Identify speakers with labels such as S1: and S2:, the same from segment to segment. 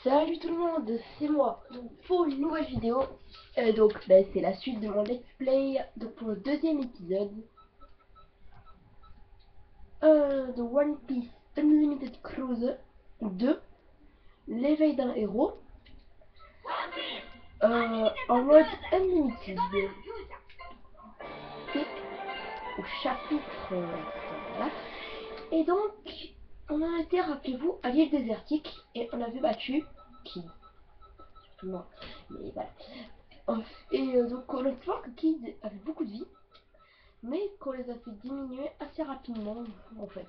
S1: Salut tout le monde, c'est moi, donc pour une nouvelle vidéo, c'est la suite de mon let's play, donc pour le deuxième épisode de One Piece Unlimited Cruise 2, l'éveil d'un héros, en mode Unlimited, et au chapitre, voilà. Et donc, on a été, rappelez-vous, à l'île désertique, et on avait battu Kid. Non, mais voilà. Donc on voit que Kid avait beaucoup de vie, mais qu'on les a fait diminuer assez rapidement en fait.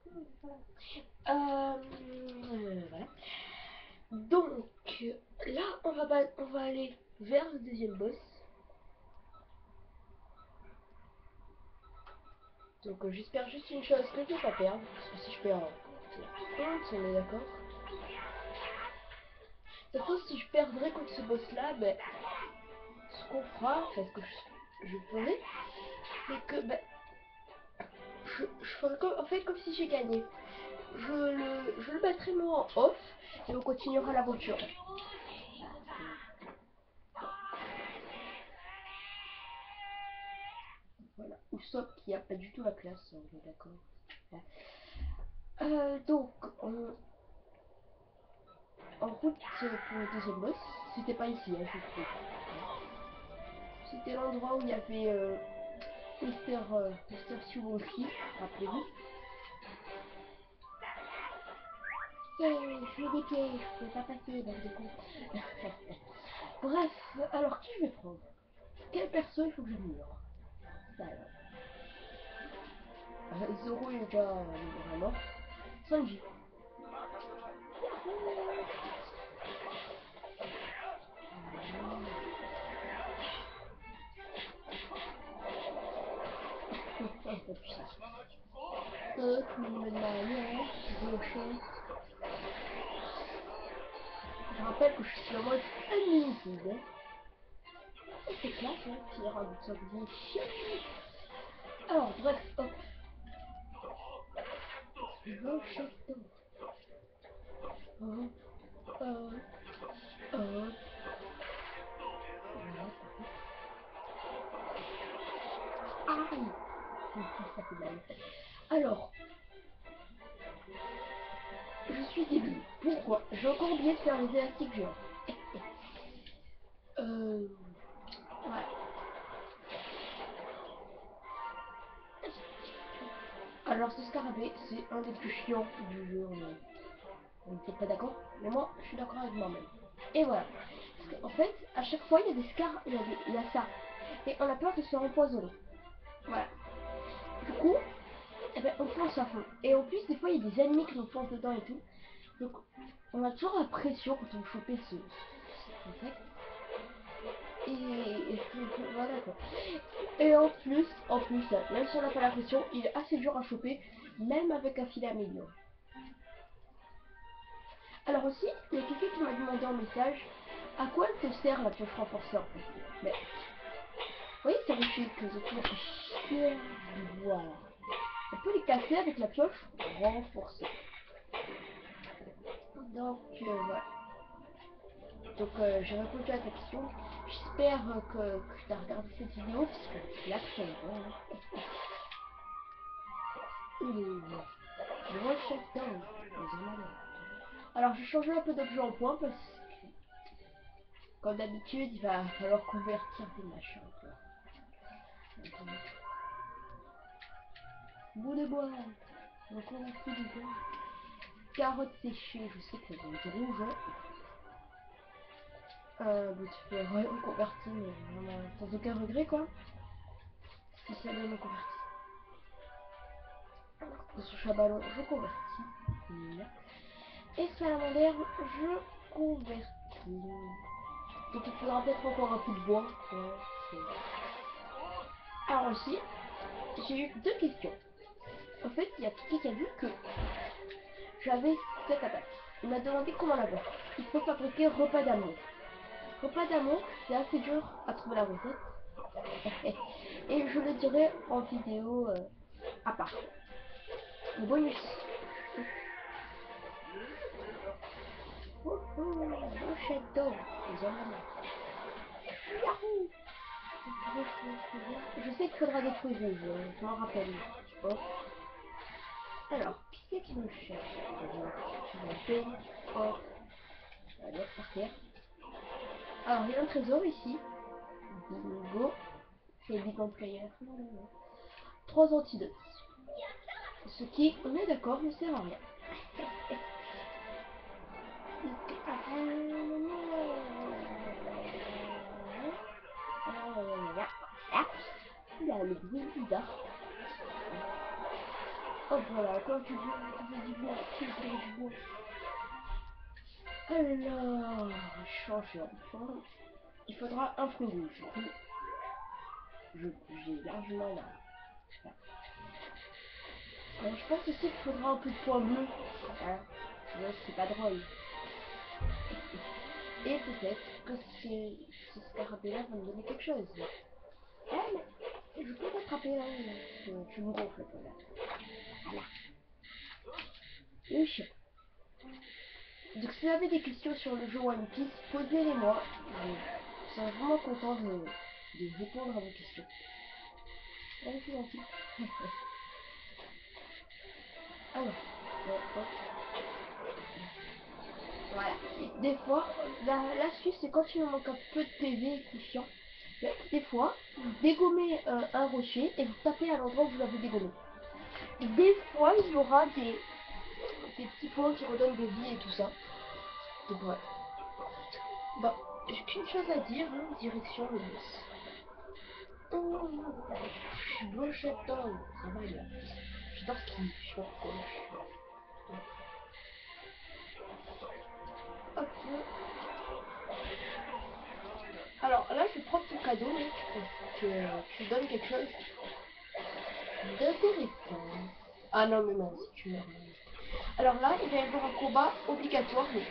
S1: Voilà. Donc là on va aller vers le deuxième boss. Donc j'espère juste une chose, que je ne vais pas perdre, parce que si je perds, c'est la honte, on est d'accord. De toute façon, si je perdrais contre ce boss là, ben, ce qu'on fera, enfin ce que je ferai, c'est que je ferai comme, en fait comme si j'ai gagné. Je le mettrai moi en off et on continuera l'aventure. Voilà. Usopp qui a pas du tout la classe, on est d'accord. Donc en route pour le deuxième boss. C'était pas ici, hein, je trouve. C'était l'endroit où il y avait Mister Tsuboshi, rappelez-vous. Je me dépiège, je peux pas passer, bande de con. Bref, alors qui je vais prendre? Quel perso il faut que j'améliore? Zoro il est déjà vraiment. Sanji. Je rappelle que je suis en mode unlimited. C'est classe, hein, qui rajoute ça bien chiant. Alors, bref, hop. Le château. Oh, oh, oh. Aïe. Ça fait mal. Alors, je suis débile. Pourquoi? J'ai encore oublié de faire les élastiques géants. Ouais. Alors, ce scarabée, c'est un des plus chiants du jeu. Vous n'êtes pas d'accord? Mais moi, je suis d'accord avec moi-même. Et voilà. Parce qu'en fait, à chaque fois, il y a des scars, il y a ça. Et on a peur de se faire empoisonner. Voilà. Du coup, eh ben, on fonce à fond. Et en plus, des fois, il y a des ennemis qui nous foncent dedans et tout. Donc, on a toujours la pression quand on veut choper cet insecte. Et voilà quoi. Et en plus, même si on n'a pas la pression, il est assez dur à choper, même avec un filet amélioré. Alors aussi, il y a quelqu'un qui m'a demandé en message à quoi elle te sert la pioche renforcée en fait. Mais oui, ça réussit que j'ai toujours chier. Voilà. On peut les casser avec la pioche renforcée. Donc voilà. Donc j'ai répondu à ta question. J'espère que tu as regardé cette vidéo parce que là que le one shot down. Alors j'ai changé un peu d'objet en point parce que comme d'habitude il va falloir convertir des machins. Bout de bois. On convertit du bois. Carottes séchées, je sais que ça doit être rouge. Tu peux reconvertir, mais vraiment sans aucun regret quoi. Si ça donne converti. Sur Chabalon, je convertis. Et Salamander, je convertis. Donc il faudra peut-être encore un peu de bois. Ouais, alors aussi, j'ai eu deux questions. En fait, il y a quelqu'un qui a vu que j'avais cette attaque. Il m'a demandé comment l'avoir. Il faut fabriquer repas d'amour. Repas d'amour, c'est assez dur à trouver la recette. Et je le dirai en vidéo à part. Le bonus. Oh, brochette d'or. Yahoo! Je sais qu'il faudra détruire rouge, je m'en rappelle. Hop. Alors, qui c'est qui me cherche? Je vais peine. Hop. Allez, par terre. Alors, il y a un trésor ici. Bingo. C'est Big Player. 3 antidotes. Ce qui, on est d'accord, ne sert à rien. Il a le bruit bizarre. Hop, voilà, quand tu veux du bois, tu veux du bois. Alors, changer en forme. Il faudra un front rouge. J'ai largement là. Alors, je pense aussi qu'il faudra un peu de poids bleu. Voilà. C'est pas drôle. Et peut-être que ce scarabée-là va me donner quelque chose. Ah, mais je peux t'attraper là. Tu me gonfles là. Voilà. Le chien. Donc si vous avez des questions sur le jeu One Piece, posez-les-moi. Je serai vraiment content de répondre à vos questions. Ouais, c'est gentil. Alors, hop. Voilà. Des fois, l'astuce c'est quand il me manque un peu de PV et c'est chiant. Des fois, vous dégommez un rocher et vous tapez à l'endroit où vous l'avez dégommé. Des fois, il y aura des petits points qui redonnent de vie et tout ça. Donc voilà. Bon, j'ai qu'une chose à dire, hein, direction le boss. Je suis brochette d'or, ça va bien. J'adore ce qu'il je Hop. Alors là, je prends ton cadeau, mais tu donnes quelque chose d'intéressant. Ah non, mais non, si tu meurs. Alors là, il va y avoir un combat obligatoire, mais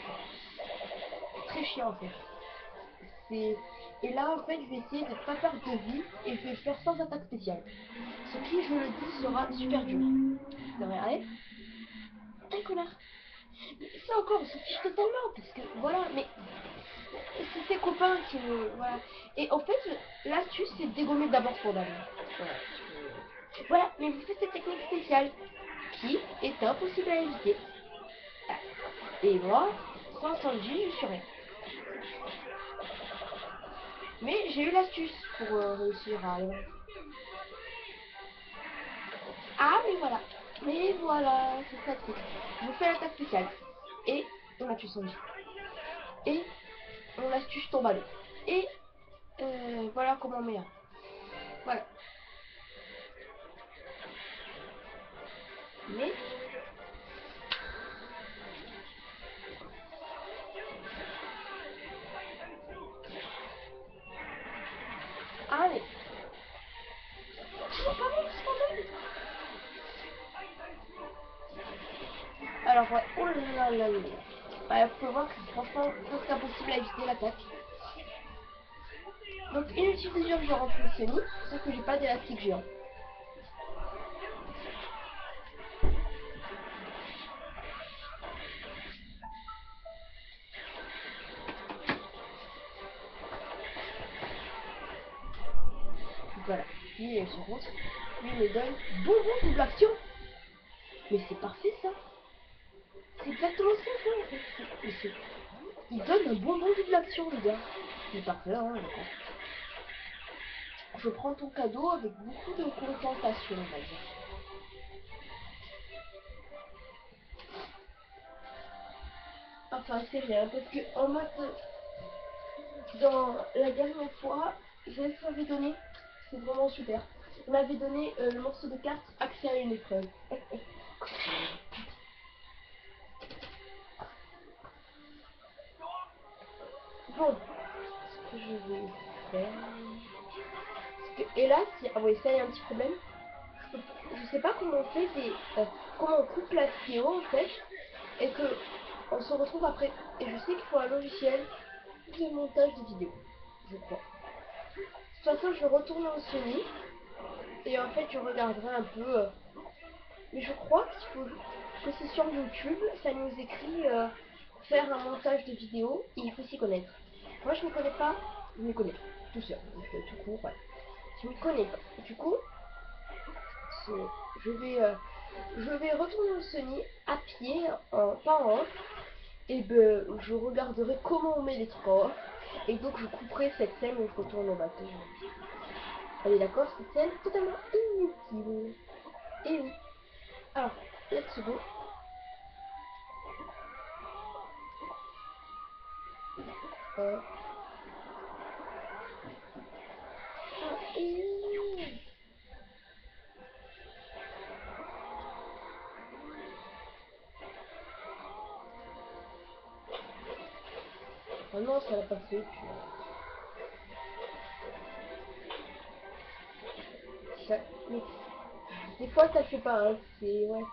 S1: très chiant en fait. Et là, en fait, je vais essayer de ne pas faire de vie et je vais le faire sans attaque spéciale. Ce qui, je le dis, sera super dur. C'est vrai, allez. Un connard. Mais ça encore, on se fiche totalement, parce que voilà, mais c'est tes copains qui me. Voilà. Et en fait, l'astuce, c'est de dégommer d'abord ton dame. Voilà. Voilà, mais vous faites cette technique spéciale qui est impossible à éviter. Et moi, sans Sanji, je suis rien. Mais j'ai eu l'astuce pour réussir à... Ah, mais voilà. Mais voilà, c'est ça le truc. Je vous fais l'attaque spéciale. Et on a tué Sanji. Et on l'astuce tombe à l'eau. Et voilà comment on met un. Voilà. Mais... Ah, mais... C'est pas bon, c'est pas bon. Alors, ouais. Oh là là là. Bah, faut voir que c'est franchement presque impossible à éviter l'attaque. Donc, inutile de dire que je rentre le semi, sauf que j'ai pas d'élastique géant. Voilà. Lui, elle se rentre. Lui, il me donne bonbon double action. Mais c'est parfait, ça. C'est exactement ce qu'il fait, en fait. Il donne un bonbon double action, les gars. C'est parfait, hein, d'accord. Je prends ton cadeau avec beaucoup de contentation, on va dire. Enfin, c'est rien, parce que en mode... Dans la dernière fois, je l'avais donné, c'est vraiment super. On m'avait donné le morceau de carte accès à une épreuve. Bon, ce que je vais faire... Et là, si... Ah oui, ça y a un petit problème. Je sais pas comment on fait des... comment on coupe la vidéo en fait. Et que on se retrouve après. Et je sais qu'il faut un logiciel de montage de vidéo. Je crois. De toute façon, je vais retourner au semi. Et en fait, je regarderai un peu Mais je crois qu'il faut que c'est sur YouTube, ça nous écrit faire un montage de vidéo et il faut s'y connaître. Moi je ne connais pas, je me connais tout seul, donc tout court, ouais. Je ne connais pas. Du coup, je vais retourner au Sony à pied, pas en off, et ben je regarderai comment on met les trucs en off, et donc je couperai cette scène où je retourne au bateau. Allez d'accord, cette scène totalement inutile. Et oui. Alors, let's go. Oh non, ça l'a pas fait. Puis, mais des fois ça le fait pas. Hein. C'est ouais,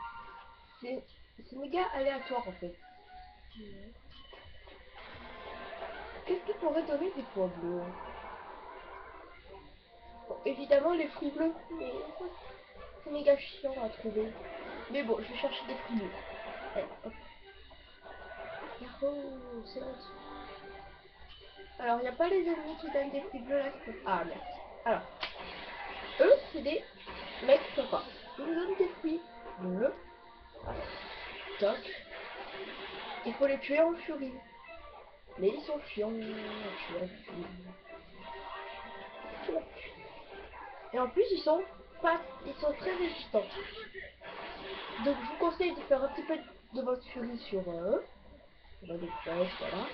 S1: c'est méga aléatoire en fait. Qu'est-ce qui pourrait donner des points bleus? Bon, évidemment les fruits bleus, mais c'est méga chiant à trouver. Mais bon, je vais chercher des fruits bleus. Allez, hop. Oh, c'est bon. Alors, il n'y a pas les ennemis qui donnent des fruits bleus là. Ah merde. Alors, eux, c'est des mecs sympas. Ils nous donnent des fruits bleus. Toc. Il faut les tuer en furie. Mais ils sont chiants à tuer en furie. Et en plus, ils sont très résistants. Donc, je vous conseille de faire un petit peu de votre furie sur eux. Dans des flèches, voilà.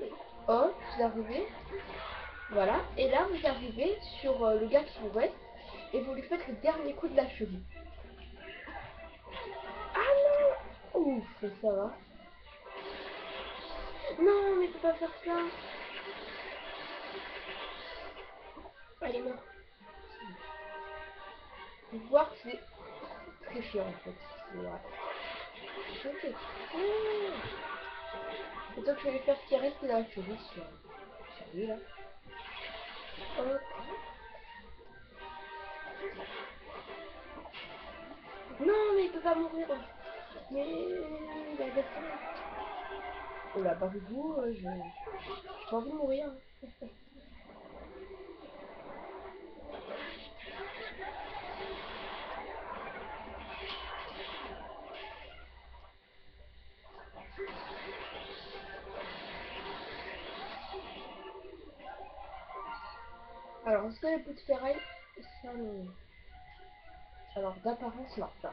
S1: Et hop, vous arrivez. Voilà. Et là, vous arrivez sur le gars qui vous reste. Et vous lui faites le dernier coup de la furie. Ah non! Ouf, ça va. Non, mais faut pas faire ça. Allez, non. Vous voir que c'est très chiant en fait. C'est ok. Et donc je vais faire ce qui reste de la furie sur lui là. Hop. Non, mais il peut pas mourir. Mais il a gâté. Oh là, par vous, j'ai pas envie de mourir. Alors, est-ce que les bouts de ferraille, ça me... Alors, d'apparence, non. Non.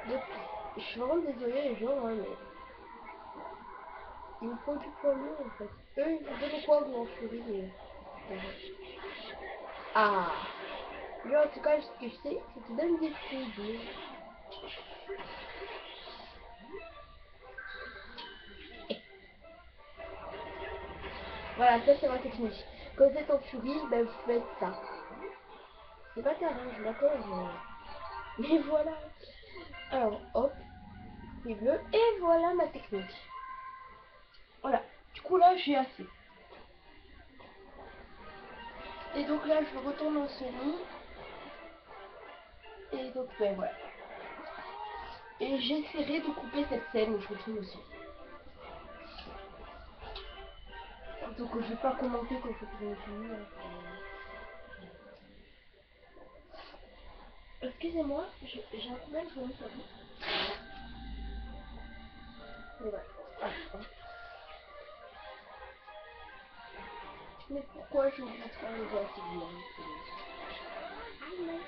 S1: Donc, je suis vraiment désolée les gens, hein, mais... Il me faut du point bleu, en fait. Eux, ils vous donnent quoi, vous, en furie, mais... Ah! Lui, en tout cas, ce que je sais, c'est qu'il donne des fruits bleus. Voilà, ça, c'est ma technique. Quand vous êtes en furie, ben, vous faites ça. C'est pas carré, d'accord, mais voilà. Alors, hop, fruits bleus, et voilà ma technique. Voilà. Du coup, là, j'ai assez. Et donc là, je retourne au semi. Et donc, ben voilà. Et j'essaierai de couper cette scène où je retourne au semi. Donc, je vais pas commenter quand je retourne au semi. Excusez-moi, j'ai un problème, je vais me faire. Voilà. Ah, ah. Mais pourquoi je oublie trop les gens qui viennent? Ah non.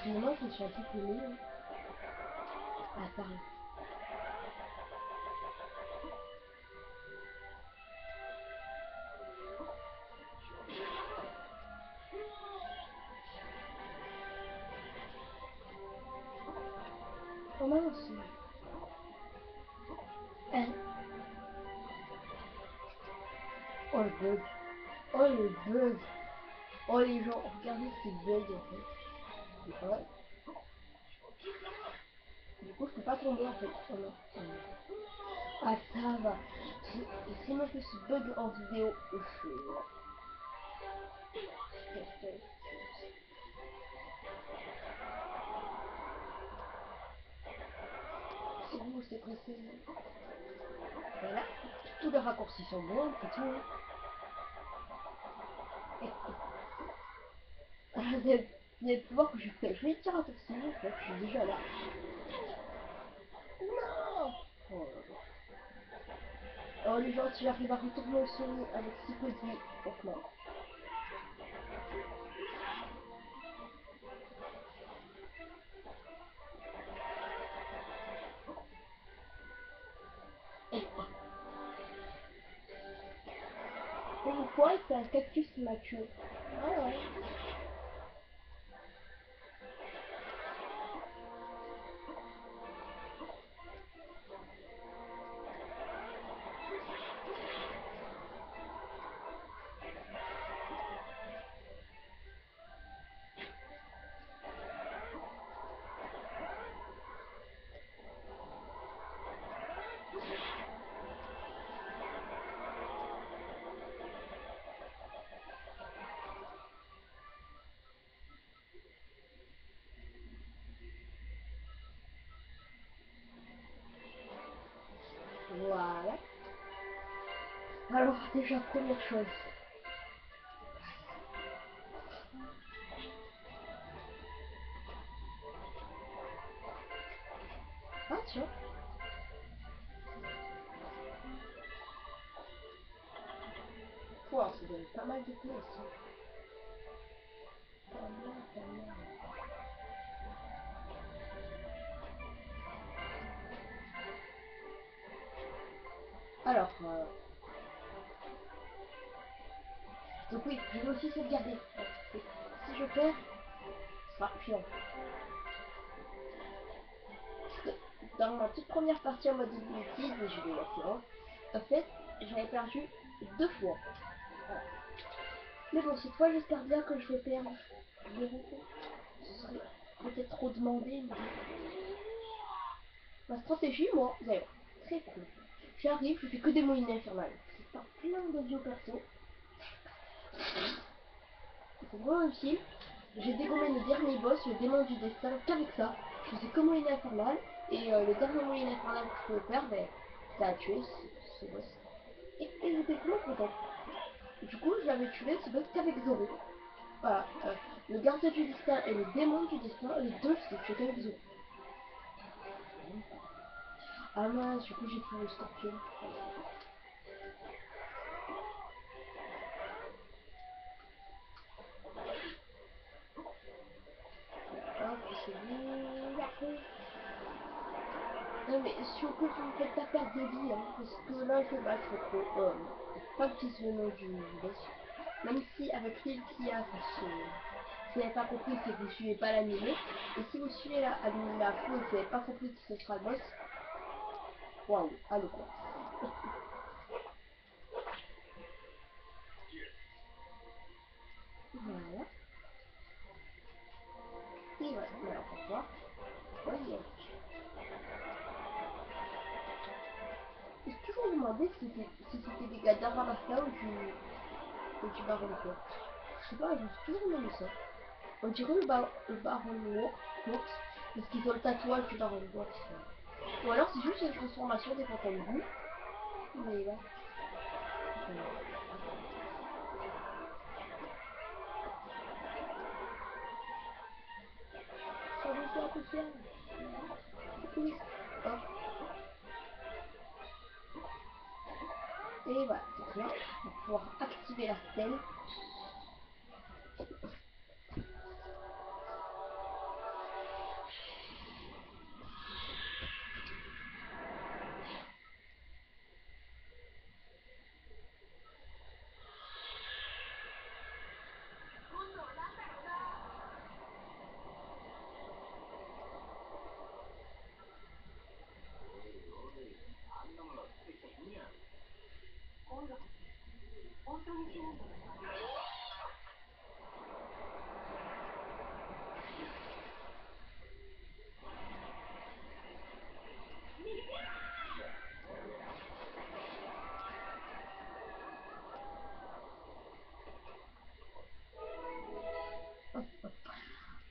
S1: Excusez-moi, je me suis un peu pelée. Hein. Ah, pareil. Oh mince. Hein. Oh le bug. Oh le bug. Oh les gens, regardez ces bugs en fait. C'est pas vrai. Du coup, je peux pas tomber en fait. Oh non. Oh non. Ah, ça va. Si moi je fais ce bug en vidéo, c'est vous, c'est pressé. Voilà. Tous les raccourcis sont bons, après tout. Vous allez voir que je fais les petits raccourcis, en fait, je suis déjà là. Non. Oh, oh les gens, si j'arrive à retourner au son avec si peu de vie, franchement. Et une fois, c'est un cactus qui m'a tué. Ah ouais. Voilà. Alors, déjà, première chose. Ah tiens. Wow, ça donne pas mal de place. Pas mal, pas mal. Alors, donc oui, je vais aussi sauvegarder. Si je perds, ce sera chiant. Parce que dans ma toute première partie en mode définitive, mais je vais assez loin, en fait, j'avais perdu 2 fois. Voilà. Mais bon, cette fois, j'espère bien que je vais perdre 0. Ce serait peut-être trop demandé, mais ma stratégie, moi, d'ailleurs, très cool. J'arrive, je fais que des moyennes infernales. C'est pas plein de vieux persos. C'est vraiment utile. J'ai dégommé le dernier boss, le démon du destin, qu'avec ça. Je faisais que moyenne infernale. Et le dernier moyenne infernale que je pouvais faire, ben, ça a tué ce boss. Et j'étais vraiment content. Du coup, je l'avais tué ce boss qu'avec Zoro. Voilà. Le gardien du destin et le démon du destin, les deux, je les ai tués qu'avec Zoro. Ah mince, du coup, j'ai fait le scorpion. Hop, c'est bon. Après. Non mais surtout que vous ne faites pas perdre de vie, hein, parce que là il faut battre trop. Pas que c'est le nom du boss. Même si avec l'île qu'il y a, si vous n'avez pas compris, c'est que vous suivez pas l'animé. Et si vous suivez l'animé à fond et que vous n'avez pas compris que ce sera le boss, waouh, allez quoi. Voilà. Et voilà, alors on va voir. Oui, je me suis toujours demandé si c'était des gars d'Arabasta ou du Baron Court. Je sais pas, je me suis toujours demandé ça. On dirait le Baron Noir, parce qu'ils ont le tatouage du Baron Noir. Ou alors c'est juste une transformation des fantômes bleus. Mais là. Ça vous fait un peu fier. Oui. Hop. Et voilà, c'est bien. On va pouvoir activer la stèle.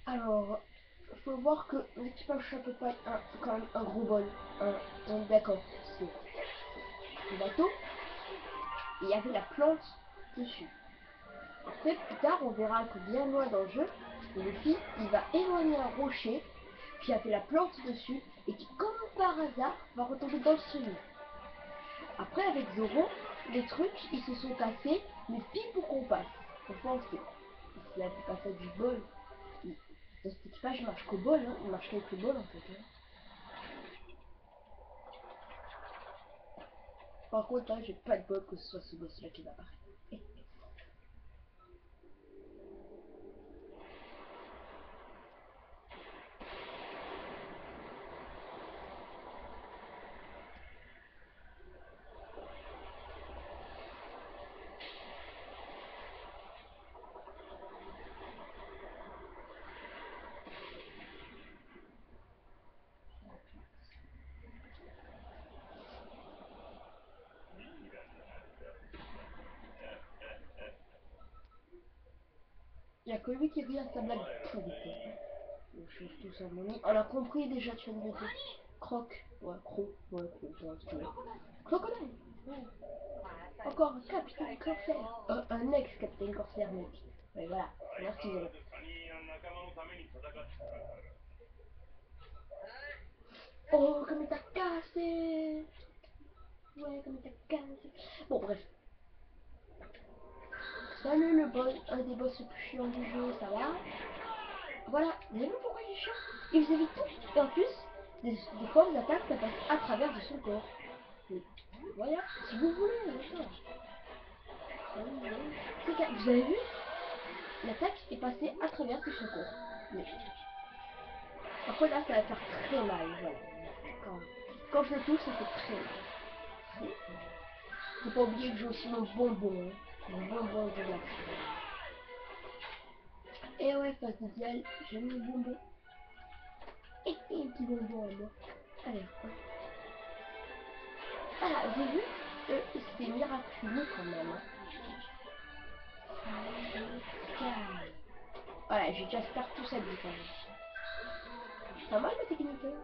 S1: Alors, faut voir que l'équipage chapeau pas quand même un gros bol. D'accord, c'est le bateau. Et il y avait la plante dessus. Après, plus tard, on verra que bien loin dans le jeu, Luffy, il va éloigner un rocher qui a fait la plante dessus et qui, comme par hasard, va retomber dans le semi. Après, avec Zoro, les trucs, ils se sont cassés, mais pile pour qu'on passe. Franchement, s'il avait pas fait du bol, dans cet équipage, il marche qu'au bol, hein. Il marche qu'avec le bol, en fait. Hein. Par contre, là, j'ai pas de bol que ce soit ce boss-là qui va apparaître. Il y a que lui qui rit à sa blague pourrie. Je suis tout ça, mon On a compris déjà, tu viens de le dire. Croc. Ouais, Crocodile. Ouais. Encore un capitaine corsaire. Un ex-capitaine corsaire, mec. Ouais, voilà. Merci, Zoro. Oh, comme il t'a cassé. Ouais, comme il t'a cassé. Bon, bref. Salut le boss, un des boss les plus chiants du jeu, ça va? Voilà, vous avez vu pourquoi il est chiant? Il vous évite tout. Et en plus, des fois, les attaques, ça passe à travers de son corps. Mais voilà, si vous voulez, d'accord. Vous avez vu? L'attaque est passée à travers de son corps. Mais après là, ça va faire très mal, voilà. Quand je le touche, ça fait très mal. Faut pas oublier que j'ai aussi mon bonbon. Hein. Mon bonbon de glace. Et ouais, face d'idéal, j'aime les bonbons. Et un petit bonbon à moi. Allez, hop. Voilà, vous avez vu? C'est miraculeux quand même. Hein. Voilà, j'ai déjà faire tout ça dit quand même. Pas mal ma technique. Hein.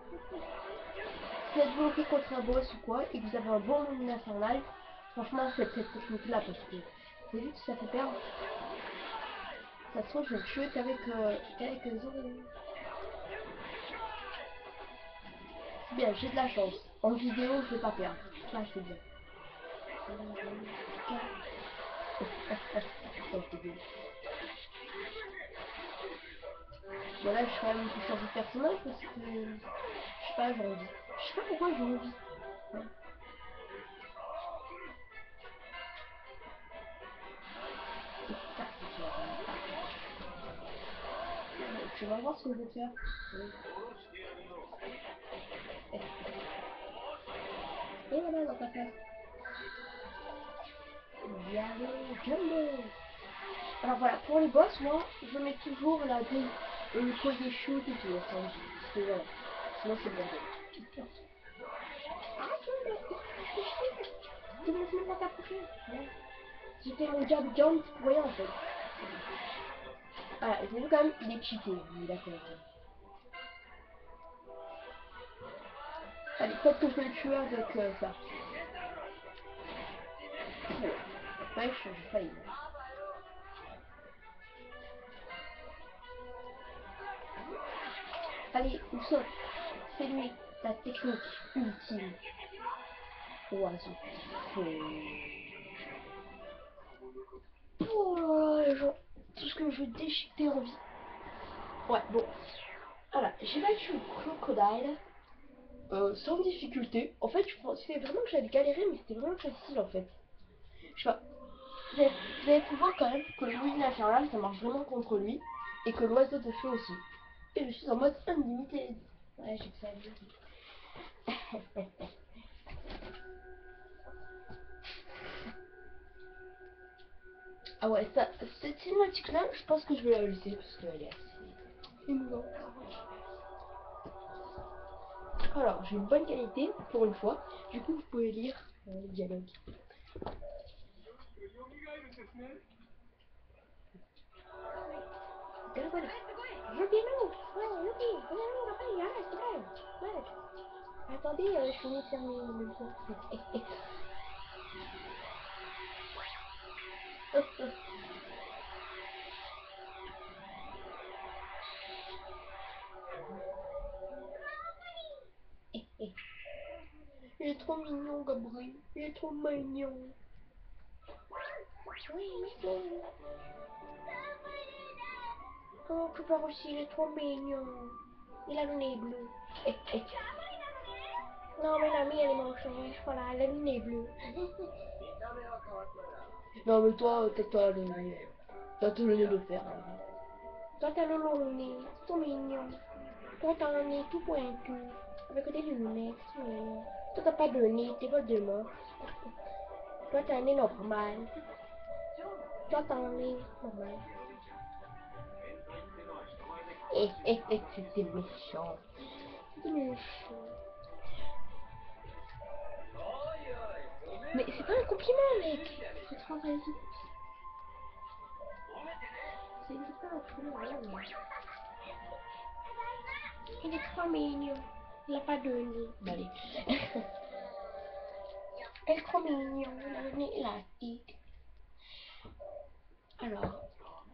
S1: Si vous êtes bloqué contre un boss ou quoi, et que vous avez un bon monde infernal, franchement faites cette technique là parce que vous avez vu que ça fait perdre. Ça se trouve je vais le tuer qu'avec Zoro. C'est bien, j'ai de la chance. En vidéo je vais pas perdre. Ça c'est bien. Bon là je vais quand même changer de personnage parce que je sais pas, j'ai envie. Je sais pas pourquoi j'ai envie. Tu vas voir ce que je vais faire. Et voilà dans ta face. Yalo Jumbo. Alors voilà, pour les boss, moi, je mets toujours le collier shoot et tout, enfin, parce que voilà, sinon c'est bordel. Ah, tu me laisses même pas t'approcher. Ouais. J'ai fait mon job jump pour rien en fait. Ah, j'ai vu quand même, il est cheaté, oui, d'accord. Allez, peut-être que je vais le tuer avec ça. Ouais, j'ai failli. Allez, Usopp, fais-lui ta technique ultime. Oiseau. Oh là là, les gens, tout ce que je veux déchiqueter en vie. Ouais, bon. Voilà, j'ai battu le crocodile sans difficulté. En fait, je pensais vraiment que j'allais galérer, mais c'était vraiment facile en fait. Je sais pas. Vous avez pu voir quand même que le Louis infernal ça marche vraiment contre lui et que l'oiseau de feu aussi. Et je suis en mode unlimited. Ouais, j'ai que ça à dire. Ah ouais, ça, cette cinématique là, je pense que je vais la laisser parce qu'elle est assez émouvante. Alors, j'ai une bonne qualité pour une fois. Du coup, vous pouvez lire le dialogue. Attendez, je finis de faire mes leçons. Il est trop mignon, Gabriel. Il est trop mignon. Oui, monsieur. Oh, Cooper aussi, il est trop mignon. Il a le nez bleu. Non, mais la mienne, elle est moche. Hein. Voilà, elle a le nez bleu. Non, mais toi, t'as le nez. T'as tout le nez de fer. Hein. Toi, t'as le long nez. C'est trop mignon. Toi, t'as un nez tout pointu. Avec des lunettes. C'est mignon. Toi, t'as pas de nez. T'es pas de moche. Toi, t'as un nez normal. Toi, t'as un nez normal. C'était méchant. C'était méchant. Mais c'est pas un compliment, mec. Faut te rendre à la vie. C'est pas un compliment. Il est trop mignon. Il a pas de nez. Bah, allez. Elle est trop mignon. Il a le nez élastique. Alors,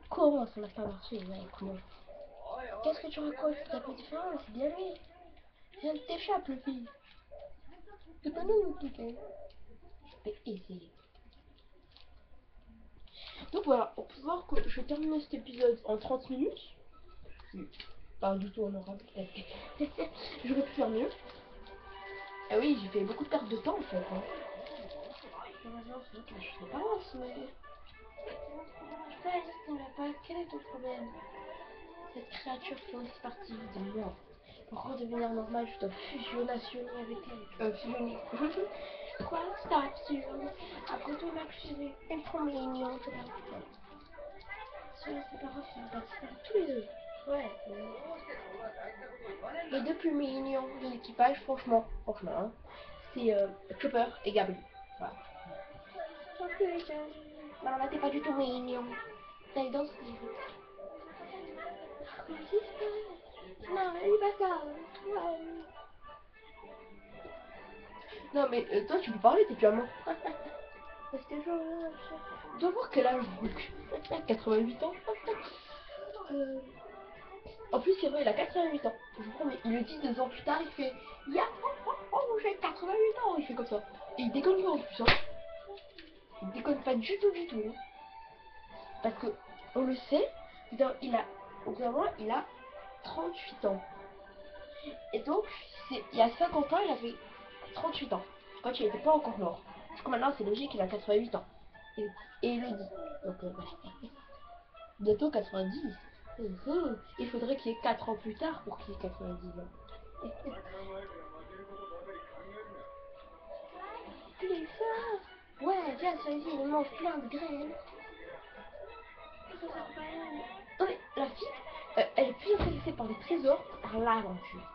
S1: comment ça n'a pas marché avec moi? Qu'est-ce que tu racontes? T'as pas différent, c'est bien lui. Rien ne t'échappe, le fils. C'est pas nous, tout fait. Je vais essayer. Donc voilà, on peut voir que je vais terminer cet épisode en 30 minutes. Pas du tout honorable. J'aurais pu faire mieux. Ah oui, j'ai fait beaucoup de pertes de temps en fait. Hein. Je sais pas, mais... Ouais, je ne pas. Quel est ton problème? Cette créature fait aussi partie de moi. Pour redevenir normal, je dois fusionner avec elle. Fusionner. Quoi? C'est absurde. Après tout, là, je suis une trop mignonne. Cela, c'est pas grave, ils vont pas disparaître tous les deux. Ouais. Les deux plus mignons de l'équipage, franchement, hein, c'est Chopper et Gabriel. Voilà. Non, là, t'es pas du tout mignon. T'as les dents sur les joues. Non, il va ça. Ouais. Non, mais toi, tu peux parler, t'es plus amant. Parce que je dois voir quel âge, donc. 88 ans. En plus, c'est vrai, il a 88 ans. Je vous promets, il le dit 2 ans plus tard, il fait ya, oh, j'ai 88 ans. Il fait comme ça. Et il déconne pas en plus. Hein. Il déconne pas du tout, Hein. Parce que, on le sait, au bout d'un moment, il a 38 ans. Et donc, il y a 50 ans, il avait 38 ans. Quand il n'était pas encore mort. Du coup, maintenant, c'est logique, il a 88 ans. Et il le dit. Donc, bientôt 90. Il faudrait qu'il y ait 4 ans plus tard pour qu'il ait 90 ans. Les ça. Ouais, viens, sois ici, il mange plein de graines. Non mais la fille, elle est plus intéressée par les trésors que par l'aventure.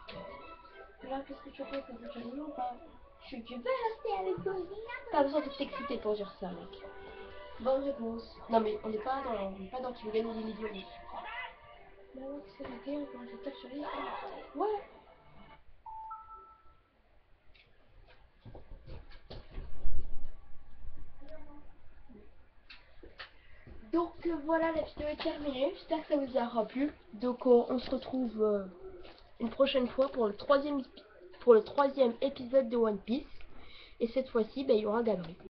S1: Là, qu'est-ce que tu fais? C'est déjà mieux ou pas? Tu veux rester avec toi? T'as besoin de t'exciter pour dire ça, mec. Bonne réponse. Non mais on n'est pas dans qui veut gagner des millions. Bah non, c'est arrêté, on commence à taper sur les femmes. Ouais. Donc voilà, la vidéo est terminée. J'espère que ça vous aura plu. Donc on se retrouve une prochaine fois pour le troisième épisode de One Piece. Et cette fois-ci, il y aura Gabriel.